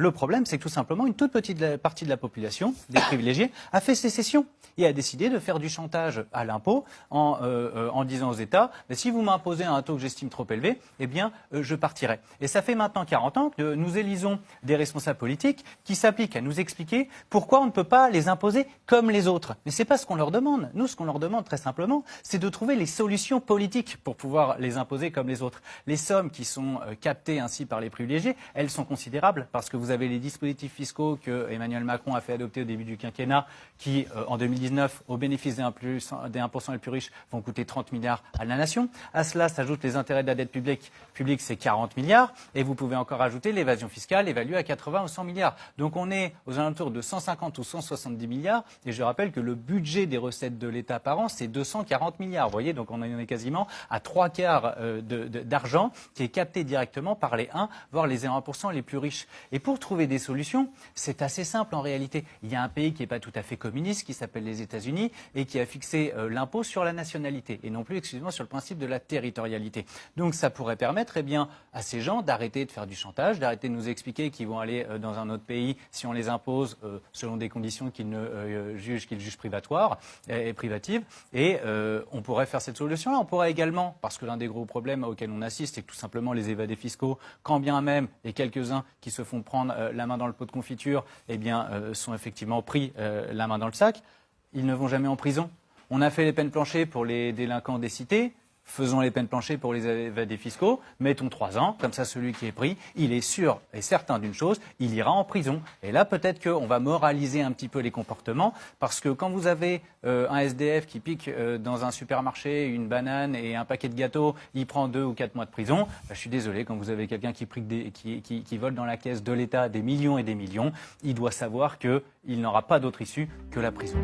Le problème, c'est que tout simplement, une toute petite partie de la population, des privilégiés, a fait sécession et a décidé de faire du chantage à l'impôt en disant aux États, si vous m'imposez un taux que j'estime trop élevé, eh bien, je partirai. Et ça fait maintenant 40 ans que nous élisons des responsables politiques qui s'appliquent à nous expliquer pourquoi on ne peut pas les imposer comme les autres. Mais ce n'est pas ce qu'on leur demande. Nous, ce qu'on leur demande très simplement, c'est de trouver les solutions politiques pour pouvoir les imposer comme les autres. Les sommes qui sont captées ainsi par les privilégiés, elles sont considérables parce que vous avez les dispositifs fiscaux que Emmanuel Macron a fait adopter au début du quinquennat qui, en 2019, au bénéfice des 1% les plus riches, vont coûter 30 milliards à la nation. À cela s'ajoutent les intérêts de la dette publique, c'est 40 milliards. Et vous pouvez encore ajouter l'évasion fiscale évaluée à 80 ou 100 milliards. Donc on est aux alentours de 150 ou 170 milliards. Et je rappelle que le budget des recettes de l'État par an, c'est 240 milliards. Vous voyez, donc on en est quasiment à 3/4 d'argent qui est capté directement par les 1, voire les 0,1% les plus riches. Et pour trouver des solutions, c'est assez simple en réalité. Il y a un pays qui n'est pas tout à fait communiste, qui s'appelle les États-Unis, et qui a fixé l'impôt sur la nationalité, et non plus exclusivement sur le principe de la territorialité. Donc ça pourrait permettre à ces gens d'arrêter de faire du chantage, d'arrêter de nous expliquer qu'ils vont aller dans un autre pays si on les impose selon des conditions qu'ils jugent privatoires et privatives. Et on pourrait faire cette solution-là. On pourrait également, parce que l'un des gros problèmes auxquels on assiste, c'est que tout simplement les évadés fiscaux, quand bien même les quelques-uns qui se font prendre la main dans le pot de confiture, sont effectivement pris la main dans le sac, ils ne vont jamais en prison. On a fait les peines planchées pour les délinquants des cités. Faisons les peines planchées pour les évadés fiscaux, mettons 3 ans, comme ça celui qui est pris, il est sûr et certain d'une chose, il ira en prison. Et là peut-être qu'on va moraliser un petit peu les comportements, parce que quand vous avez un SDF qui pique dans un supermarché une banane et un paquet de gâteaux, il prend 2 ou 4 mois de prison, je suis désolé, quand vous avez quelqu'un qui vole dans la caisse de l'État des millions et des millions, il doit savoir qu'il n'aura pas d'autre issue que la prison.